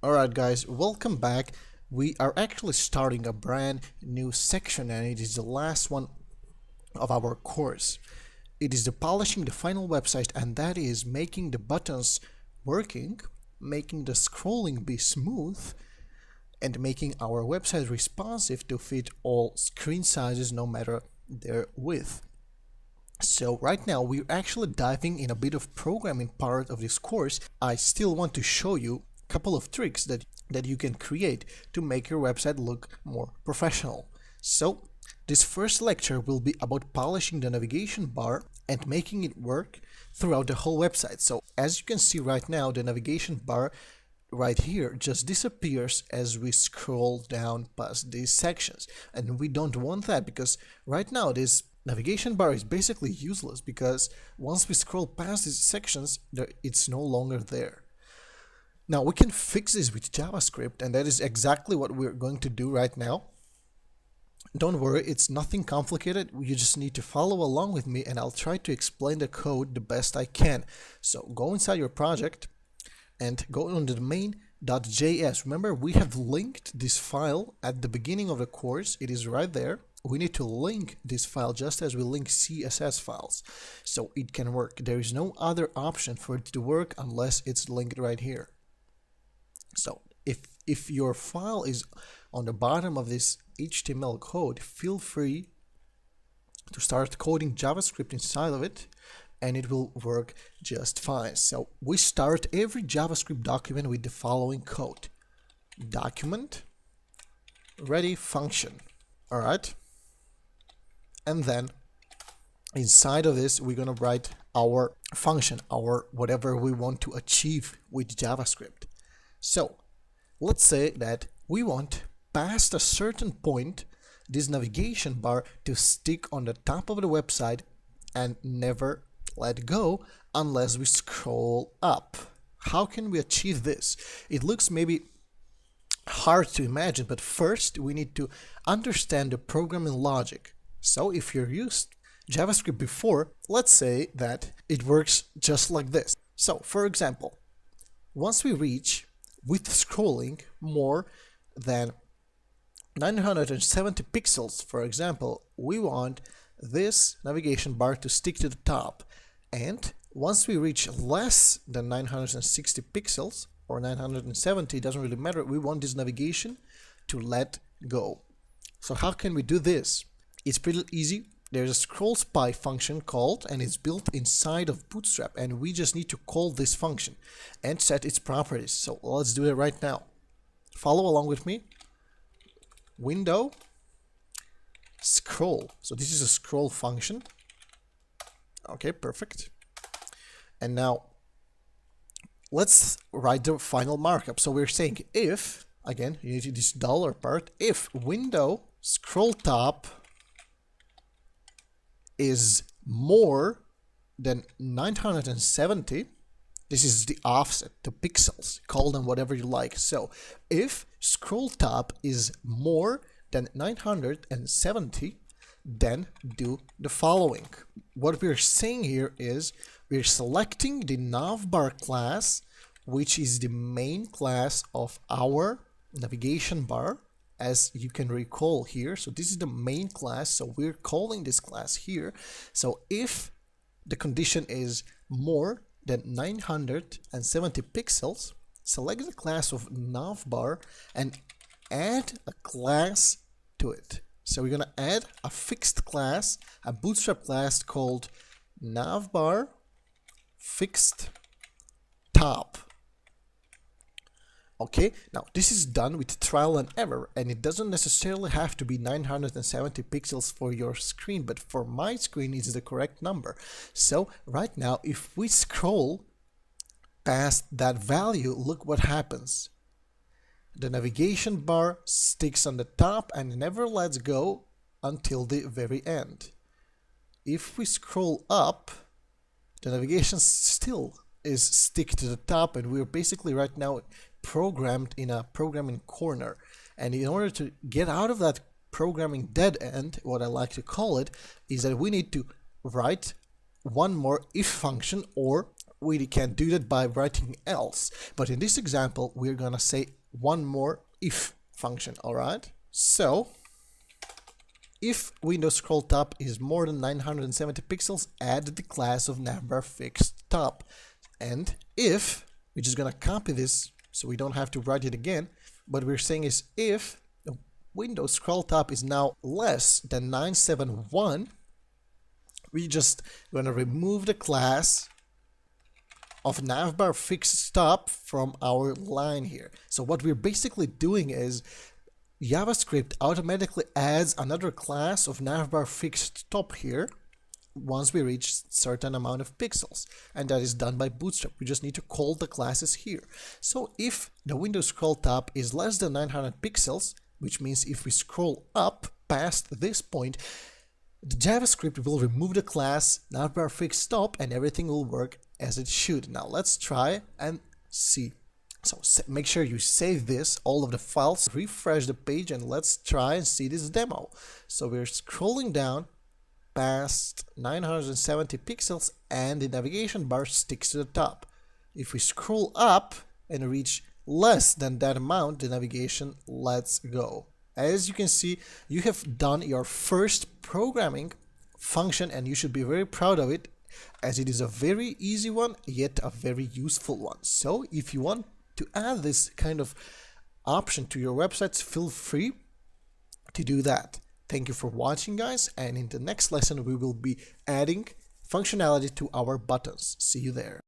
Alright guys, welcome back. We are actually starting a brand new section and it is the last one of our course. It is the polishing the final website, and that is making the buttons working, making the scrolling be smooth, and making our website responsive to fit all screen sizes no matter their width. So right now we're actually diving in a bit of programming part of this course. I still want to show you a couple of tricks that you can create to make your website look more professional. So this first lecture will be about polishing the navigation bar and making it work throughout the whole website. So as you can see right now, the navigation bar right here just disappears as we scroll down past these sections, and we don't want that because right now this navigation bar is basically useless because once we scroll past these sections, it's no longer there. Now we can fix this with JavaScript, and that is exactly what we're going to do right now. Don't worry, it's nothing complicated. You just need to follow along with me and I'll try to explain the code the best I can. So go inside your project and go on the main.js. Remember, we have linked this file at the beginning of the course. It is right there. We need to link this file just as we link CSS files so it can work. There is no other option for it to work unless it's linked right here. So if your file is on the bottom of this HTML code, feel free to start coding JavaScript inside of it and it will work just fine. So we start every JavaScript document with the following code: document ready function. Alright, and then inside of this we're gonna write our function, our whatever we want to achieve with JavaScript. So let's say that we want past a certain point this navigation bar to stick on the top of the website and never let go unless we scroll up. How can we achieve this? It looks maybe hard to imagine, but first we need to understand the programming logic. So if you're used JavaScript before, let's say that it works just like this. So for example, once we reach with scrolling more than 970 pixels, for example, we want this navigation bar to stick to the top. And once we reach less than 960 pixels or 970, it doesn't really matter, we want this navigation to let go. So how can we do this? It's pretty easy. There's a scroll spy function called, and it's built inside of Bootstrap, and we just need to call this function and set its properties. So let's do it right now. Follow along with me. Window scroll. So this is a scroll function. Okay, perfect. And now let's write the final markup. So we're saying if, again, you need this dollar part, if window scroll top is more than 970, this is the offset, the pixels, call them whatever you like. So if scroll top is more than 970, then do the following. What we're saying here is we're selecting the navbar class, which is the main class of our navigation bar, as you can recall here. So this is the main class, so we're calling this class here. So if the condition is more than 970 pixels, select the class of navbar and add a class to it. So we're gonna add a fixed class, a Bootstrap class called navbar fixed top. Okay, now this is done with trial and error, and it doesn't necessarily have to be 970 pixels for your screen, but for my screen it's the correct number. So right now, if we scroll past that value, look what happens. The navigation bar sticks on the top and never lets go until the very end. If we scroll up, the navigation still is stick to the top, and we're basically right now programmed in a programming corner. And in order to get out of that programming dead end, what I like to call it, is that we need to write one more if function or we can do that by writing else. But in this example, we're gonna say one more if function, alright? So, if Windows scroll top is more than 970 pixels, add the class of navbar fixed top. And if, we're just gonna copy this so we don't have to write it again, what we're saying is if the Windows scroll top is now less than 971, we just gonna remove the class of navbar fixed top from our line here. So what we're basically doing is JavaScript automatically adds another class of navbar fixed top here once we reach certain amount of pixels, and that is done by Bootstrap. We just need to call the classes here. So if the Windows scroll top is less than 900 pixels, which means if we scroll up past this point, the JavaScript will remove the class navbar fixed top and everything will work as it should. Now let's try and see. So make sure you save this, all of the files, refresh the page, and let's try and see this demo. So we're scrolling down past 970 pixels and the navigation bar sticks to the top. If we scroll up and reach less than that amount, the navigation lets go. As you can see, you have done your first programming function and you should be very proud of it, as it is a very easy one, yet a very useful one. So if you want to add this kind of option to your websites, feel free to do that. Thank you for watching, guys, and in the next lesson we will be adding functionality to our buttons. See you there.